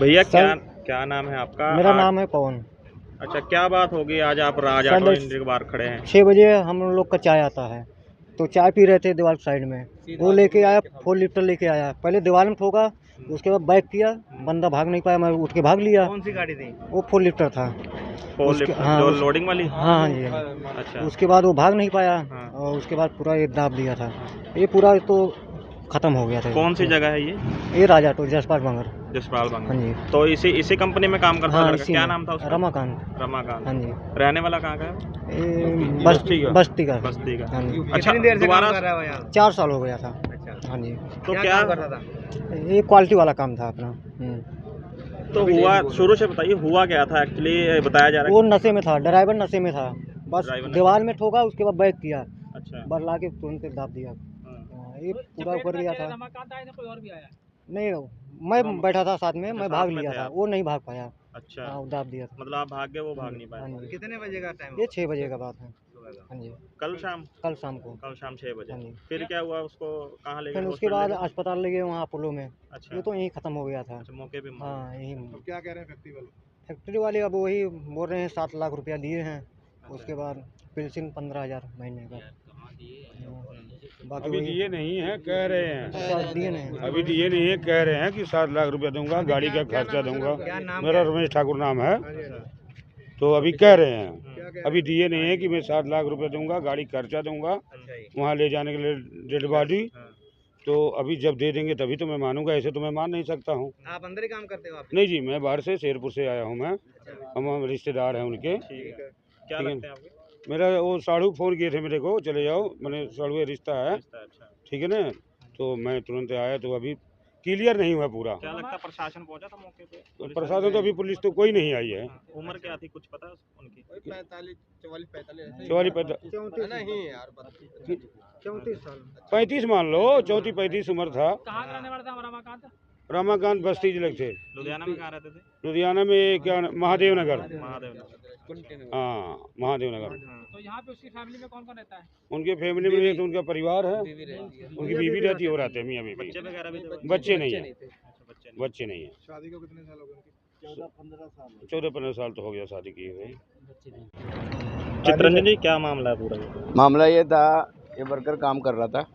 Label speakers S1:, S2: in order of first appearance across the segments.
S1: भैया क्या
S2: सर,
S1: क्या नाम है आपका?
S2: मेरा नाम है पवन।
S1: अच्छा, क्या बात होगी आज आप राज
S2: सर,
S1: ऑटो इंडिया के बाहर खड़े हैं?
S2: 6 बजे हम लोग का चाय आता है, तो चाय पी रहे थे दीवार साइड में। वो लेके आया 4 लीटर लेके आया, पहले दीवार में ठोका, उसके बाद बैक किया, बंदा भाग नहीं पाया, मैं उठ के भाग लिया।
S3: कौन सी गाड़ी थी?
S2: वो 4 लीटर था।
S1: फोर
S2: उसके
S1: लिफ्ट
S2: हाँ
S1: जो
S2: उस,
S1: लोडिंग वाली?
S2: हाँ जी हाँ।
S1: अच्छा।
S2: उसके बाद वो भाग नहीं पाया
S1: हाँ।
S2: और उसके बाद पूरा ये दाब दिया था। ये पूरा तो खत्म हो गया था।
S1: कौन सी जगह है
S2: ये राजा टोल जसपाल बंगर।
S1: जसपाल
S2: हाँ
S1: बंग?
S2: जी।
S1: तो इसी कंपनी में काम करता
S2: हाँ
S1: था लड़का?
S2: इसी
S1: क्या
S2: में
S1: नाम था उसका?
S2: रमाकांत।
S1: रमाकांत।
S2: हाँ जी।
S1: रहने वाला कहाँ का है?
S2: ये
S1: बस्ती का?
S2: बस्ती का।
S1: बस्ती का।
S2: हाँ जी।
S1: अच्छा,
S3: कितनी देर से काम
S1: दोबारा
S3: कर रहा है वो यहाँ?
S2: 4 साल हो गया था।
S3: अच्छा,
S2: हाँ जी।
S1: तो
S3: क्या
S1: क्या
S3: काम करता था?
S2: ये क्वालिटी वाला काम था अपना।
S1: तो हुआ, शुरू से बताइए हुआ क्या था एक्चुअली? बताया जा रहा
S2: वो नशे में था, ड्राइवर नशे में था, बस
S1: ड्राइवर
S2: दीवार में ठोका, उसके बाद बैक किया,
S1: है। अच्छा।
S2: बस ला के तुरंत दाब दिया। ये पूरा ऊपर गया था।
S3: रमाकांत आया था, कोई और भी आया?
S2: नहीं, मैं बैठा था साथ में,
S1: अच्छा,
S2: मैं
S1: साथ
S2: भाग
S1: में
S2: लिया
S1: थे
S2: था,
S1: आप?
S2: वो नहीं भाग पाया।
S1: अच्छा,
S2: हाँ, वो दाब दिया था।
S1: मतलब आप भाग गए, वो भाग नहीं
S2: हाँ
S1: पाए।
S2: जी।
S3: कितने बजे का टाइम?
S2: ये 6 बजे का बात है।
S3: सुबह का।
S2: हाँ जी।
S1: कल शाम?
S2: कल शाम को।
S1: कल शाम 6 बजे।
S2: हाँ जी।
S1: फिर क्या हुआ? उसको कहाँ ले
S2: फिर
S1: गए?
S2: उसके
S1: हॉस्पिटल
S2: बाद
S1: ले गए?
S2: अस्पताल ले गए वहाँ अपोलो में।
S1: अच्छा।
S2: ये तो यहीं ख़त्म हो गया था।
S1: अच्छा, मौके पे मर
S2: हाँ यहीं।
S3: अब क्या कह रहे हैं फैक्ट्री वाले?
S2: फैक्ट्री वाले अब वही बोल रहे हैं 7 लाख रुपया दिए हैं,
S1: गए।
S2: उसके बाद पेंशन 15,000 महीने का। बाकी
S4: अभी
S2: वही
S4: दिए नहीं है, कह रहे हैं।
S2: अच्छा दिए नहीं।
S4: अभी दिए नहीं है, कह रहे हैं कि 7 लाख रुपया दूंगा, गाड़ी का खर्चा दूंगा। मेरा रमेश ठाकुर नाम है। तो अभी कह रहे हैं, अभी दिए नहीं है कि मैं 7 लाख रुपया दूंगा, गाड़ी खर्चा दूंगा,
S3: अच्छा जी।
S4: वहाँ ले जाने के लिए डेड बॉडी। तो अभी जब दे देंगे तभी तो मैं मानूंगा, ऐसे तो मैं मान नहीं सकता हूँ।
S3: आप अंदर ही काम करते हो? आप
S4: नहीं जी, मैं बाहर से शेरपुर से आया हूँ मैं। हम रिश्तेदार हैं उनके।
S1: ठीक है। क्या
S4: ठीक है।
S1: लगते हैं आपके?
S4: मेरा वो साड़ू फ़ोन किए थे मेरे को, चले जाओ, मैंने साड़ू रिश्ता है,
S1: अच्छा।
S4: ठीक है ना। तो मैं तुरंत आया, तो अभी क्लियर नहीं हुआ पूरा।
S1: क्या लगता है प्रशासन पहुंचा था मौके पे? पुलिस
S4: प्रशासन तो अभी पुलिस तो कोई नहीं आई है।
S1: हाँ, उम्र क्या थी कुछ पता है उनकी?
S3: 45 44 45
S4: चौवालीस
S2: 34 साल।
S4: 35 मान लो, 34-35 उम्र था।
S3: कहाँ का रहने वाला था रमाकांत?
S4: रमाकांत बस्ती जिले के थे।
S1: लुधियाना में कहाँ रहते थे?
S4: लुधियाना में क्या महादेव नगर।
S1: महादेव नगर।
S4: हाँ, महादेव नगर।
S3: तो यहाँ पे उसकी फैमिली में कौन कौन रहता है?
S4: उनके फैमिली में एक तो उनका परिवार है, उनकी बीवी रहती है, वो रहते हैं मियाँ बीवी।
S1: बच्चे वगैरह भी थे?
S4: बच्चे नहीं है,
S1: अच्छा, बच्चे नहीं।
S4: बच्चे नहीं है।
S3: शादी को कितने साल हो गए?
S2: 14-15 साल।
S4: 14-15 साल तो हो गया शादी किए हुए।
S1: चित्रंजन जी, क्या मामला है पूरा ये?
S5: मामला ये था, ये वर्कर काम कर रहा था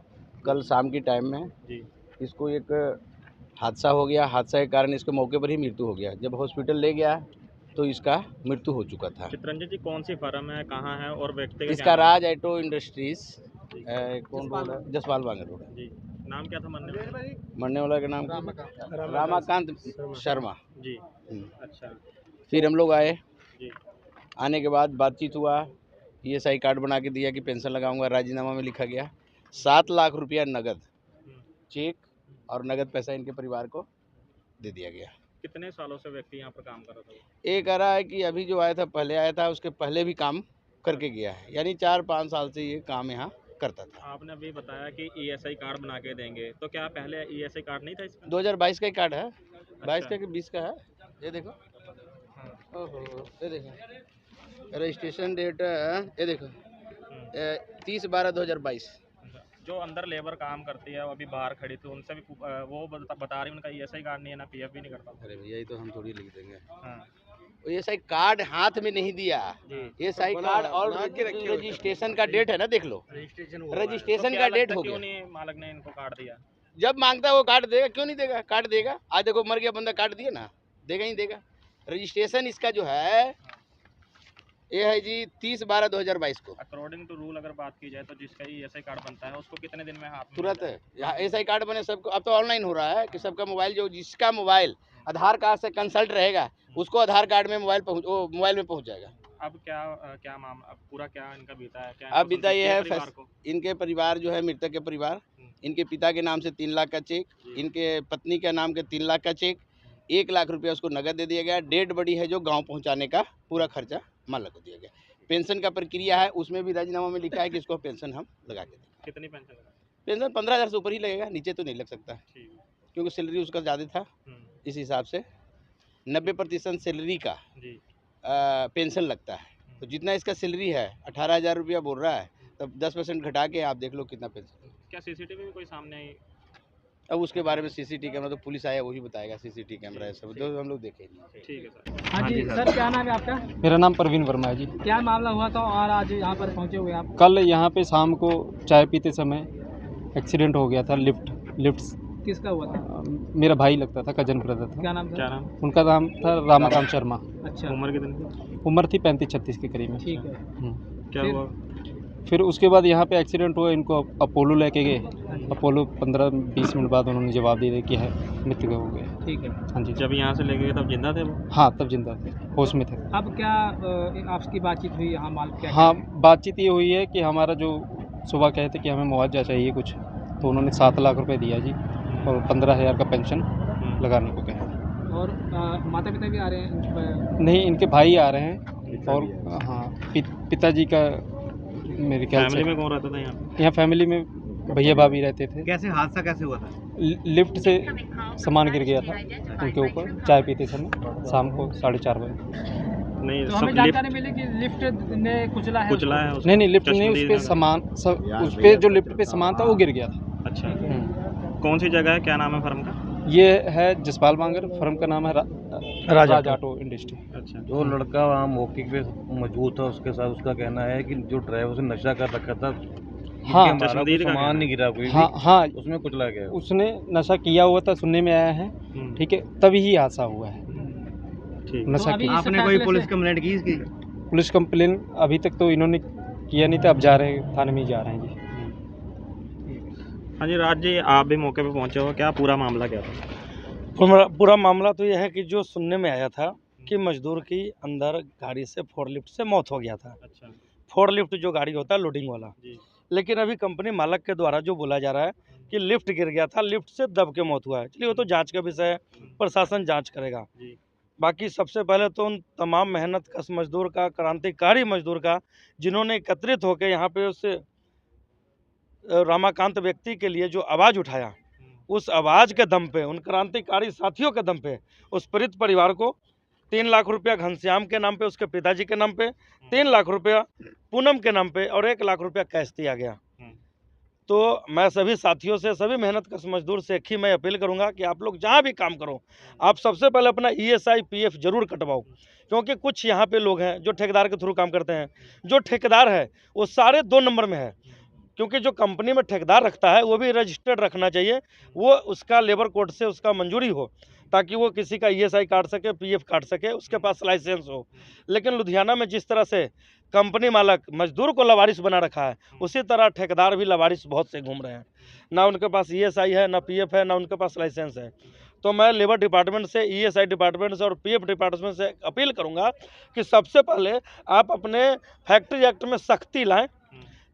S5: कल शाम की टाइम में।
S1: जी।
S5: इसको एक हादसा हो गया, हादसा के कारण इसके मौके पर ही मृत्यु हो गया। जब हॉस्पिटल ले गया तो इसका मृत्यु हो चुका था।
S1: चित्रंजन जी, कौन सी फर्म है, कहाँ है और व्यक्ति का
S5: इसका
S1: क्या नाम
S5: राज ऑटो इंडस्ट्रीज कौन रोड है? जसपाल बांगर रोड है।
S1: है? जी। नाम क्या था मरने वाले?
S5: मरने वाला का नाम रमाकांत शर्मा।
S1: जी।
S5: हम्म।
S1: अच्छा।
S5: फिर हम लोग आए,
S1: जी।
S5: आने के बाद बातचीत हुआ, ESI कार्ड बना के दिया कि पेंशन लगाऊंगा, राजीनामा में लिखा गया 7 लाख रुपया नगद चेक और नगद पैसा इनके परिवार को दे दिया गया।
S1: कितने सालों से व्यक्ति यहाँ पर काम कर रहा था?
S5: ये कह रहा है कि अभी जो आया था पहले आया था, उसके पहले भी काम करके गया है, यानी 4-5 साल से ये काम यहाँ करता था।
S1: आपने अभी बताया कि ESI कार्ड बना के देंगे, तो क्या पहले ESI कार्ड नहीं था इसका?
S5: 2022 का ही कार्ड है, 22
S1: अच्छा।
S5: का कि 20 का है, ये देखो। ओहो, ये देखो रजिस्ट्रेशन डेट है, ये देखो 30/12/2022।
S1: जो अंदर लेबर काम करती है वो अभी बाहर खड़ी थी, उनसे भी वो बता रही उनका ESI कार्ड नहीं है ना, PF भी नहीं करता।
S5: अरे भैया ये तो हम थोड़ी लिख देंगे।
S1: हाँ।
S5: ESI कार्ड हाथ में नहीं दिया, ESI कार्ड और रजिस्ट्रेशन का डेट है ना, देख लो रजिस्ट्रेशन का डेट हो
S1: क्यों
S5: गया।
S1: नहीं मालिक ने इनको कार्ड दिया?
S5: जब मांगता है वो कार्ड देगा, क्यों नहीं देगा? कार्ड देगा। आज देखो मर गया बंदा, कार्ड दिया ना, देगा ही देगा। रजिस्ट्रेशन इसका जो है ये है जी 30/12/2022 को।
S1: अकॉर्डिंग टू रूल अगर बात की जाए तो जिसका ESI कार्ड बनता है उसको कितने दिन में हाथ में
S5: तुरंत
S1: मिलता
S5: है, यहाँ ESI कार्ड बने सबको। अब तो ऑनलाइन हो रहा है कि सबका मोबाइल, जो जिसका मोबाइल आधार कार्ड से कंसल्ट रहेगा उसको आधार कार्ड में मोबाइल में पहुँच जाएगा।
S1: अब क्या मामला, अब पूरा क्या इनका बीता है? क्या
S5: अब बीता ये है
S1: परिवार को?
S5: इनके परिवार जो है, मृतक के परिवार, इनके पिता के नाम से 3 लाख का चेक, इनके पत्नी के नाम के 3 लाख का चेक, 1 लाख रुपया उसको नगद दे दिया गया। डेड बॉडी है जो गांव पहुंचाने का पूरा खर्चा मालिक को दिया गया। पेंशन का प्रक्रिया है, उसमें भी राजीनामा में लिखा है कि इसको पेंशन हम लगा के देंगे।
S1: कितनी पेंशन?
S5: पेंशन 15,000 से ऊपर ही लगेगा, नीचे तो नहीं लग सकता,
S1: ठीक है।
S5: क्योंकि सैलरी उसका ज़्यादा था। इस हिसाब से 90% सैलरी का
S1: जी।
S5: पेंशन लगता है। तो जितना इसका सैलरी है 18,000 रुपया बोल रहा है, तब 10% घटा के आप देख लो कितना पेंशन।
S1: क्या CCTV में कोई सामने आई?
S5: अब उसके बारे में सीसीटीवी कैमरा तो पुलिस आया वही बताएगा, सीसीटीवी कैमरा है सब तो हम लोग देखे नहीं।
S1: ठीक है सर।
S3: हाँ जी सर, क्या नाम है आपका?
S6: मेरा नाम प्रवीण वर्मा है जी।
S3: क्या मामला हुआ था और आज यहाँ पर पहुँचे हुए आप?
S6: कल यहाँ पे शाम को चाय पीते समय एक्सीडेंट हो गया था। लिफ्ट
S3: किसका हुआ था?
S6: मेरा भाई लगता था, कजन ब्रदर था।
S3: क्या नाम था?
S1: क्या नाम?
S6: उनका नाम था रामाकांत शर्मा।
S3: अच्छा,
S1: उम्र कितनी थी?
S6: उम्र थी 35-36 के करीब में।
S3: ठीक है।
S1: क्या
S3: फिर?
S1: हुआ?
S6: फिर उसके बाद यहाँ पे एक्सीडेंट हुआ, इनको अपोलो लेके गए। अपोलो 15-20 मिनट बाद उन्होंने जवाब दे दिया कि है मृत्यु हो गया।
S3: ठीक है।
S6: हाँ जी।
S1: जब यहाँ से लेके गए तब जिंदा थे वो?
S6: हाँ, तब जिंदा थे, होश में थे।
S3: अब क्या आपकी बातचीत हुई यहाँ माल क्या?
S6: हाँ, बातचीत ये हुई है कि हमारा जो सुबह कहे थे कि हमें मुआवजा चाहिए कुछ, तो उन्होंने 7 लाख रुपए दिया जी और 15,000 का पेंशन लगाने को कहा।
S3: और माता पिता भी आ रहे हैं?
S6: नहीं, इनके भाई आ रहे हैं और हाँ पिताजी का मेरे ख्याल से।
S1: फैमिली में कौन रहता था यहाँ पे?
S6: यहाँ फैमिली में भैया भाभी रहते थे।
S3: कैसे हादसा कैसे हुआ था?
S6: लिफ्ट से सामान गिर गया था उनके ऊपर चाय पीते समय शाम को 4:30 बजे।
S1: नहीं,
S3: तो हमें
S1: सब
S3: जानकारी मिली कि लिफ्ट ने कुचला है
S1: कुचला है उसको?
S6: नहीं, लिफ्ट नहीं, उस
S1: चश्मदीद
S6: पे
S1: है।
S6: सामान सब, उस पे जो लिफ्ट पे सामान था वो गिर गया था।
S1: अच्छा, कौन सी जगह है, क्या नाम है फर्म का?
S6: ये है जसपाल बांगर, फर्म का नाम है राज ऑटो इंडस्ट्री।
S1: अच्छा,
S7: जो लड़का वहाँ मौके पे मौजूद था उसके साथ उसका कहना है कि जो ड्राइवर से नशा कर रखा था,
S6: हाँ,
S7: हमारा
S1: चश्मदीद
S7: कोई
S1: का
S7: सामान
S1: कहना
S7: नहीं गिरा कोई
S6: हाँ
S7: भी,
S6: हाँ,
S7: उसमें कुचला गया।
S6: उसने नशा किया हुआ था, सुनने में आया है। ठीक है, तभी ही हादसा हुआ है।
S1: ठीक।
S6: नशा
S3: तो अभी
S6: किया।
S3: इस फैसले से-
S7: कंप्लेंट की इसकी?
S6: पुलिस कंप्लेन अभी तक तो इन्होंने किया नहीं था, अब जा रहे हैं थाने में ही जा रहे हैं जी।
S1: हाँ जी, राज जी आप भी मौके पे पहुँचे हो, क्या पूरा मामला क्या था?
S8: पूरा मामला तो यह है कि जो सुनने में आया था कि मजदूर की अंदर गाड़ी से फोरलिफ्ट से मौत हो गया था।
S1: अच्छा
S8: फोरलिफ्ट जो गाड़ी होता है लोडिंग वाला,
S1: जी।
S8: लेकिन अभी कंपनी मालक के द्वारा जो बोला जा रहा है कि लिफ्ट गिर गया था, लिफ्ट से दब के मौत हुआ है। चलिए वो तो जांच का विषय है, प्रशासन जांच करेगा।
S1: जी।
S8: बाकी सबसे पहले तो उन तमाम मेहनत कश मजदूर का, क्रांतिकारी मजदूर का, जिन्होंने एकत्रित होकर यहाँ पे उस रामाकांत व्यक्ति के लिए जो आवाज़ उठाया, उस आवाज़ के दम पे, उन क्रांतिकारी साथियों के दम पे, उस पीड़ित परिवार को 3 लाख रुपया घनश्याम के नाम पे, उसके पिताजी के नाम पे 3 लाख रुपया, पूनम के नाम पे और 1 लाख रुपया कैश दिया गया। तो मैं सभी साथियों से, सभी मेहनत कश मजदूर से एक ही मैं अपील करूंगा कि आप लोग जहां भी काम करो, आप सबसे पहले अपना ESI PF जरूर कटवाओ, क्योंकि कुछ यहाँ पे लोग हैं जो ठेकेदार के थ्रू काम करते हैं। जो ठेकेदार है वो सारे 2 नंबर में है, क्योंकि जो कंपनी में ठेकेदार रखता है वो भी रजिस्टर्ड रखना चाहिए, वो उसका लेबर कोड से उसका मंजूरी हो, ताकि वो किसी का ESI काट सके, PF काट सके, उसके पास लाइसेंस हो। लेकिन लुधियाना में जिस तरह से कंपनी मालक मजदूर को लवारिस बना रखा है, उसी तरह ठेकेदार भी लवारिस बहुत से घूम रहे हैं। ना उनके पास ESI है, ना PF है, ना उनके पास लाइसेंस है। तो मैं लेबर डिपार्टमेंट से, ESI डिपार्टमेंट से और PF डिपार्टमेंट से अपील करूंगा कि सबसे पहले आप अपने फैक्ट्री एक्ट में सख्ती लाएं,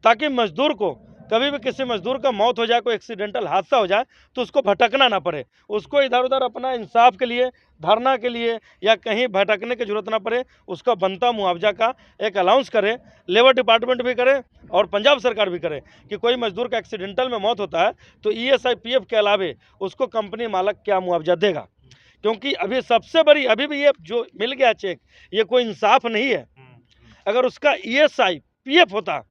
S8: ताकि मजदूर को कभी भी किसी मजदूर का मौत हो जाए, कोई एक्सीडेंटल हादसा हो जाए, तो उसको भटकना ना पड़े, उसको इधर उधर अपना इंसाफ के लिए, धरना के लिए या कहीं भटकने की जरूरत ना पड़े, उसका बनता मुआवजा का एक अलाउंस करे, लेबर डिपार्टमेंट भी करे और पंजाब सरकार भी करे कि कोई मजदूर का एक्सीडेंटल में मौत होता है तो ESI PF के अलावे उसको कंपनी मालक क्या मुआवजा देगा। क्योंकि अभी सबसे बड़ी, अभी भी ये जो मिल गया चेक, ये कोई इंसाफ नहीं है। अगर उसका ESI PF होता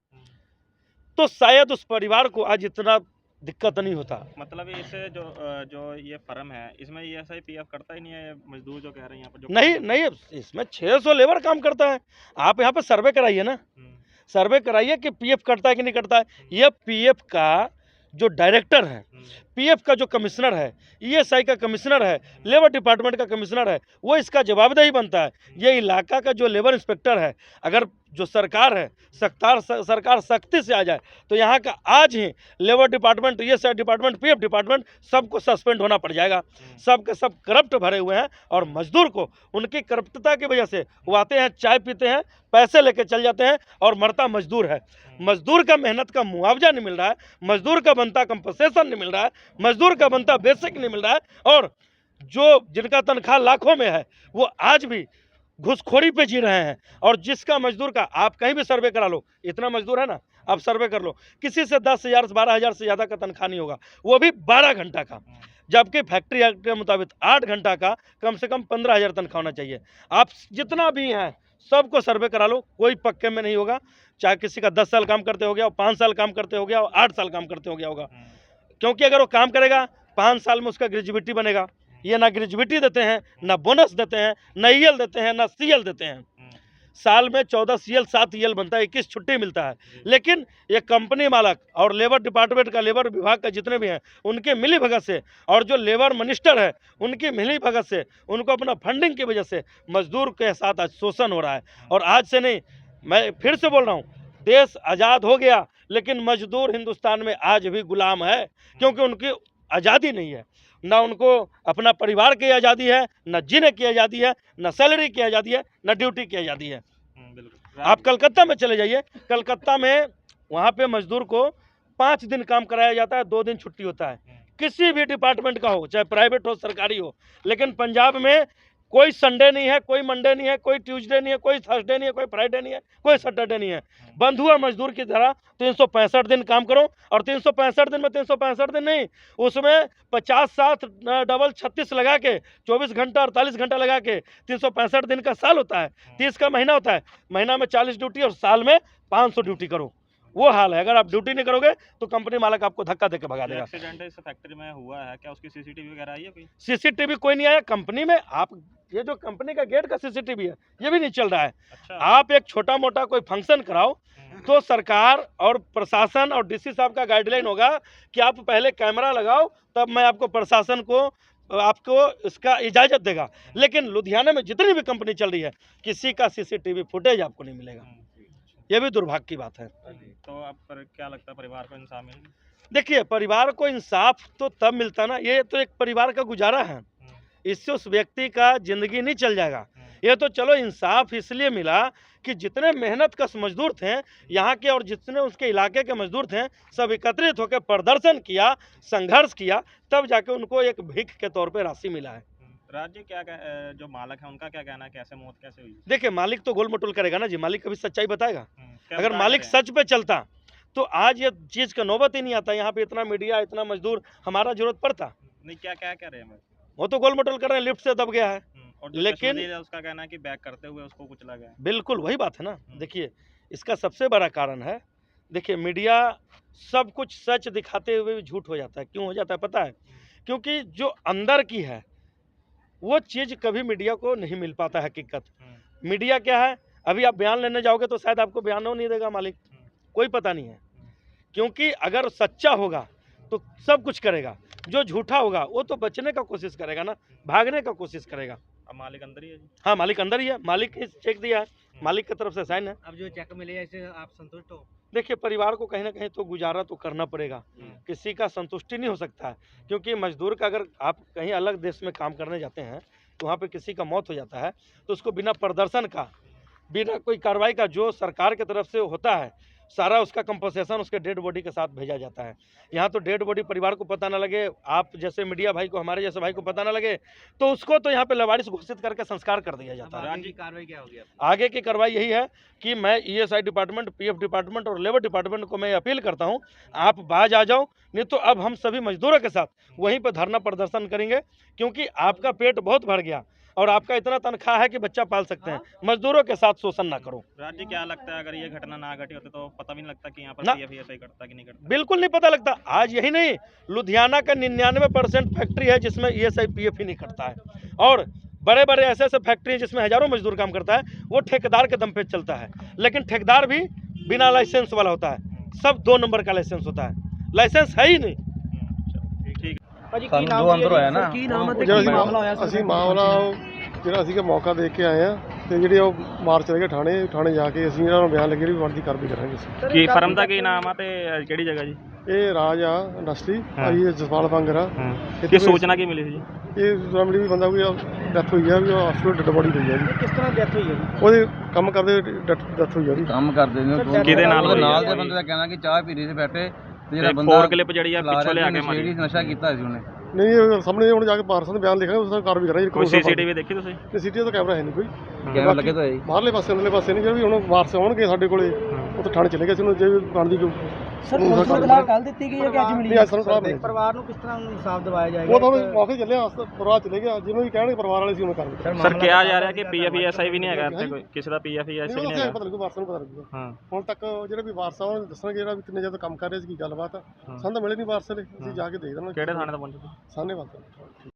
S8: तो शायद उस परिवार को आज इतना दिक्कत नहीं होता।
S1: मतलब इसे जो ये फर्म है, इसमें ESI PF करता ही नहीं है, ये मजदूर जो कह रहे हैं यहाँ पर जो
S8: नहीं, इसमें 600 लेबर काम करता है। आप यहाँ पे सर्वे कराइए ना, सर्वे कराइए कि PF कटता है कि नहीं कटता है। ये PF का जो डायरेक्टर है, PF का जो कमिश्नर है, ESI का कमिश्नर है, लेबर डिपार्टमेंट का कमिश्नर है, वो इसका जवाबदेही बनता है। ये इलाका का जो लेबर इंस्पेक्टर है, अगर जो सरकार है, सरकार सख्ती से आ जाए तो यहाँ का आज ही labour department, ESI department, PF department सबको सस्पेंड होना पड़ जाएगा। सब के सब करप्ट भरे हुए हैं और मजदूर को उनकी करप्टता की वजह से वो आते हैं, चाय पीते हैं, पैसे लेके चल जाते हैं और मरता मजदूर है। मजदूर का मेहनत का मुआवजा नहीं मिल रहा है, मजदूर का बनता कंपनसेशन नहीं मिल रहा है, मजदूर का बनता बेसिक नहीं मिल रहा है, और जो जिनका तनख्वाह लाखों में है वो आज भी घुसखोरी पे जी रहे हैं। और जिसका मजदूर का, आप कहीं भी सर्वे करा लो, इतना मजदूर है ना, आप सर्वे कर लो, किसी से 10,000 से 12,000 से ज़्यादा का तनख्वाह नहीं होगा, वो भी 12 घंटा का, जबकि फैक्ट्री एक्ट के मुताबिक 8 घंटा का कम से कम 15,000 तनख्वाह होना चाहिए। आप जितना भी हैं सबको सर्वे करा लो, कोई पक्के में नहीं होगा। चाहे किसी का 10 साल काम करते हो गया, 5 साल काम करते हो गया, 8 साल काम करते हो गया होगा, क्योंकि अगर वो काम करेगा 5 साल में उसका ग्रेजुएटी बनेगा। ये ना ग्रेजुएटी देते हैं, ना बोनस देते हैं, ना ईएल देते हैं, ना सीएल देते हैं। साल में 14 सीएल 7 ईएल बनता है, 21 छुट्टी मिलता है। लेकिन ये कंपनी मालक और लेबर डिपार्टमेंट का, लेबर विभाग का जितने भी हैं, उनके मिली भगत से, और जो लेबर मिनिस्टर है उनकी मिली भगत से, उनको अपना फंडिंग की वजह से मजदूर के साथ आज शोषण हो रहा है। और आज से नहीं, मैं फिर से बोल रहा हूँ, देश आज़ाद हो गया लेकिन मजदूर हिंदुस्तान में आज भी गुलाम है, क्योंकि उनकी आज़ादी नहीं है। ना उनको अपना परिवार की आज़ादी है, ना जीने की आज़ादी है, ना सैलरी की आज़ादी है, ना ड्यूटी की आज़ादी है। आप कलकत्ता में चले जाइए, कलकत्ता में वहाँ पे मजदूर को 5 दिन काम कराया जाता है, 2 दिन छुट्टी होता है। किसी भी डिपार्टमेंट का हो, चाहे प्राइवेट हो सरकारी हो। लेकिन पंजाब में कोई संडे नहीं है, कोई मंडे नहीं है, कोई ट्यूसडे नहीं है, कोई थर्सडे नहीं है, कोई फ्राइडे नहीं है, कोई सैटरडे नहीं है। बंद हुआ मजदूर की तरह 365 दिन काम करो, और 365 दिन में 365 दिन नहीं, उसमें 50 7 डबल 36 लगा के 24 घंटा 48 घंटा लगा के 365 दिन का साल होता है। 30 का महीना होता है, महीना में 40 ड्यूटी और साल में 500 ड्यूटी करो। वो हाल है। अगर आप ड्यूटी नहीं करोगे तो कंपनी मालक आपको धक्का देकर भगा देगा।
S1: एक्सीडेंट इस फैक्ट्री में हुआ है क्या? उसकी सीसीटीवी वगैरह आई है कोई?
S8: सीसीटीवी कोई नहीं आया कंपनी में। आप ये जो कंपनी का गेट का सीसीटीवी है ये भी नहीं चल रहा है।
S1: अच्छा।
S8: आप एक छोटा मोटा कोई फंक्शन कराओ तो सरकार और प्रशासन और डीसी साहब का गाइडलाइन होगा कि आप पहले कैमरा लगाओ, तब मैं आपको प्रशासन को आपको इसका इजाज़त देगा। लेकिन लुधियाना में जितनी भी कंपनी चल रही है, किसी का सीसीटीवी फुटेज आपको नहीं मिलेगा। ये भी दुर्भाग्य की बात है।
S1: तो आप पर क्या लगता है, परिवार को इंसाफ मिल?
S8: देखिए, परिवार को इंसाफ तो तब मिलता ना, ये तो एक परिवार का गुजारा है, इससे उस व्यक्ति का जिंदगी नहीं चल जाएगा। ये तो चलो इंसाफ इसलिए मिला कि जितने मेहनत कश मजदूर थे यहाँ के और जितने उसके इलाके के मजदूर थे, सब एकत्रित होकर प्रदर्शन किया, संघर्ष किया, तब जाके उनको एक भीख के तौर पे राशि मिला है।
S1: राज्य क्या जो मालिक है उनका क्या कहना है, कैसे मौत कैसे हुई?
S8: देखिए, मालिक तो गोल मटोल करेगा ना जी, मालिक कभी सच्चाई बताएगा?
S1: क्या
S8: अगर
S1: बता
S8: मालिक
S1: रहे हैं?
S8: सच पे चलता तो आज ये चीज़ का नौबत ही नहीं आता। यहाँ पे इतना मीडिया, इतना मजदूर हमारा जरूरत पड़ता?
S1: नहीं, क्या क्या कह रहे हैं?
S8: वो तो गोल मटोल कर रहे हैं, लिफ्ट से दब गया है।
S1: और
S8: लेकिन
S1: उसका कहना है कि बैक करते हुए उसको कुछ लगा।
S8: बिल्कुल वही बात है ना। देखिए, इसका सबसे बड़ा कारण है, देखिए मीडिया सब कुछ सच दिखाते हुए भी झूठ हो जाता है। क्यों हो जाता है पता है? क्योंकि जो अंदर की है वो चीज़ कभी मीडिया को नहीं मिल पाता है हकीकत। मीडिया क्या है, अभी आप बयान लेने जाओगे तो शायद आपको बयान नहीं देगा मालिक, कोई पता नहीं है। क्योंकि अगर सच्चा होगा तो सब कुछ करेगा, जो झूठा होगा वो तो बचने का कोशिश करेगा ना, भागने का कोशिश करेगा।
S1: अब मालिक अंदर ही है जी?
S8: हाँ, मालिक अंदर ही है, मालिक ने चेक दिया है, मालिक की तरफ से साइन है।
S2: अब जो चेक मिले इससे आप संतुष्ट हो?
S8: देखिए, परिवार को कहीं ना कहीं तो गुजारा तो करना पड़ेगा, किसी का संतुष्टि नहीं हो सकता है। क्योंकि मजदूर का अगर आप कहीं अलग देश में काम करने जाते हैं तो वहाँ पे किसी का मौत हो जाता है तो उसको बिना प्रदर्शन का, बिना कोई कार्रवाई का जो सरकार की तरफ से होता है, सारा उसका कंपनसेशन उसके डेड बॉडी के साथ भेजा जाता है। यहाँ तो डेड बॉडी परिवार को पता ना लगे, आप जैसे मीडिया भाई को, हमारे जैसे भाई को पता ना लगे, तो उसको तो यहाँ पे लवारिस घोषित करके संस्कार कर दिया जाता है।
S2: आगे की कार्रवाई क्या होगी?
S8: आगे की कार्रवाई यही है कि मैं ईएसआई डिपार्टमेंट, पीएफ डिपार्टमेंट और लेबर डिपार्टमेंट को मैं अपील करता हूँ, आप बाज आ जाओ, नहीं तो अब हम सभी मजदूरों के साथ वहीं पर धरना प्रदर्शन करेंगे। क्योंकि आपका पेट बहुत भर गया और आपका इतना तनख्वाह है कि बच्चा पाल सकते हैं, मजदूरों के साथ शोषण ना करो।
S1: राज्य क्या लगता है, अगर ये घटना ना घटी होती तो पता भी नहीं लगता कि यहाँ पर
S8: ना।
S1: पीएफ ऐसा ही करता कि नहीं करता?
S8: बिल्कुल नहीं पता लगता। आज यही नहीं, लुधियाना का 99% फैक्ट्री है जिसमें ईएसआई पीएफ ही नहीं करता है, और बड़े बड़े ऐसे ऐसे फैक्ट्री हैं जिसमें हजारों मजदूर काम करता है, वो ठेकेदार के दम पे चलता है। लेकिन ठेकेदार भी बिना लाइसेंस वाला होता है, सब 2 नंबर का लाइसेंस होता है, लाइसेंस है ही नहीं।
S9: ਅਸੀਂ ਮਾਮਲਾ ਜਿਹੜਾ ਸੀਗਾ ਮੌਕਾ ਦੇਖ ਕੇ ਆਏ ਆ ਤੇ ਜਿਹੜੇ ਉਹ ਮਾਰਚ ਚਲੇ ਗਏ ਥਾਣੇ ਜਾ ਕੇ ਅਸੀਂ ਇਹਨਾਂ ਨੂੰ ਬਿਆਨ ਲੱਗੇ ਵੀ ਬਣਦੀ ਕਾਰਵਾਈ ਕਰਾਂਗੇ ਅਸੀਂ।
S1: ਕੀ ਫਰਮ ਦਾ ਕੀ ਨਾਮ ਆ ਤੇ ਕਿਹੜੀ ਜਗ੍ਹਾ ਜੀ?
S9: ਇਹ ਰਾਜ ਆ ਇੰਡਸਟਰੀ ਭਾਈ ਜਸਪਾਲ ਬੰਗਰ ਆ।
S1: ਕੀ ਸੂਚਨਾ ਕੀ ਮਿਲੀ ਸੀ ਜੀ?
S9: ਇਹ ਜਰਮਲੀ ਵੀ ਬੰਦਾ ਕੋਈ ਡੈਥ ਹੋਈ ਆ, ਵੀ ਹਸਪੀਟਲ ਡੈਡ ਬੋਡੀ ਪਈ ਆ ਜੀ।
S2: किस तरह डेथ हुई है?
S9: ਉਹਦੇ ਕੰਮ ਕਰਦੇ ਡੈਥ ਹੋਈ ਆ ਉਹਦੀ।
S7: ਕੰਮ ਕਰਦੇ ਨੇ
S1: ਕਿਹਦੇ ਨਾਲ ਹੋਈ?
S7: ਨਾਲ ਦੇ ਬੰਦੇ ਦਾ ਕਹਿਣਾ ਕਿ ਚਾਹ ਪੀ ਰਹੇ ਸੀ ਬੈਠੇ ਤੇ ਜਿਹੜਾ
S1: ਤੇ
S7: ਬੰਦਾ
S1: ਫੋਰ ਕਲਿੱਪ ਜਿਹੜੀ ਆ ਪਿੱਛੋਂ ਲਿਆ ਕੇ ਮਾਰੀ।
S7: ਨਸ਼ਾ ਕੀਤਾ ਸੀ ਉਹਨੇ।
S9: ਨਹੀਂ ਇਹ ਸਾਹਮਣੇ ਹੁਣ ਜਾ ਕੇ ਪਾਰਸਲ ਦੇ ਬਿਆਨ ਲਿਖਾਂਗੇ, ਉਸ ਦਾ ਕਾਰਵਾਈ ਕਰਾਂਗੇ।
S1: ਕੋਈ ਸੀਸੀਟੀਵੀ ਦੇਖੀ ਤੁਸੀਂ?
S9: ਸੀਸੀਟੀਵੀ ਦਾ ਕੈਮਰਾ ਹੈ ਨਹੀਂ ਕੋਈ,
S7: ਕੈਮਰਾ ਲੱਗੇ ਤਾਂ ਹੈ ਜੀ।
S9: ਬਾਹਰਲੇ ਪਾਸੇ ਅੰਦਰਲੇ ਪਾਸੇ ਨਹੀਂ। ਜਿਹੜੇ ਵੀ ਹੁਣ ਵਾਰਸ ਆਉਣਗੇ ਸਾਡੇ ਕੋਲੇ ਉਹ ਤਾਂ ਥਾਣੇ ਚਲੇ ਗਏ ਸੀ, ਉਹਨੂੰ ਜੇ ਬਣਦੀ ਕੋਈ
S2: सर पुलिस को इतला डाल देती कि ये क्या चीज मिली
S9: नहीं आज ਸਾਨੂੰ ਖਰਾਬ ਨਹੀਂ
S2: परिवार ਨੂੰ ਕਿਸ ਤਰ੍ਹਾਂ ਇਨਸਾਫ ਦਿਵਾਇਆ ਜਾਏਗਾ
S9: ਉਹ ਤਾਂ ਹੁਣ ਮੌਕੇ 'ਤੇ ਚੱਲਿਆ ਪਰਿਵਾਰ ਚਲੇ ਗਿਆ ਜਿਹਨੂੰ ਵੀ ਕਹਿਣਗੇ ਪਰਿਵਾਰ ਵਾਲੇ ਸੀ ਉਹਨੇ ਕਰਨਗੇ
S1: ਸਰ ਕਿਹਾ ਜਾ ਰਿਹਾ ਕਿ ਪੀਐਫਈਐਸਆਈ ਵੀ ਨਹੀਂ ਹੈਗਾ ਇੱਥੇ ਕੋਈ ਕਿਸੇ ਦਾ ਪੀਐਫਈਐਸਆਈ ਵੀ ਨਹੀਂ ਹੈਗਾ
S9: ਪਤਾ ਲੱਗੂ ਵਾਰਸਾਂ ਨੂੰ ਪਤਾ ਲੱਗੂਗਾ
S1: ਹਾਂ
S9: ਹੁਣ ਤੱਕ ਜਿਹੜੇ ਵੀ ਵਾਰਸ ਆ ਉਹਨਾਂ ਨੂੰ ਦੱਸਣਗੇ ਜਿਹੜਾ ਵੀ ਕਿੰਨੇ ਜਦੋਂ ਕੰਮ ਕਰ ਰਹੇ ਸੀ ਕੀ ਗੱਲਬਾਤ ਆ ਸਾਨੂੰ ਤਾਂ ਮਿਲੇ ਨਹੀਂ ਵਾਰਸ ਦੇ ਅਸੀਂ ਜਾ ਕੇ ਦੇਖ ਦੇਣਾ
S1: ਕਿਹੜੇ ਥਾਣੇ ਤੋਂ ਪਹੁੰਚੇ
S9: ਸਾਹਨੇ ਵਾਸਤੇ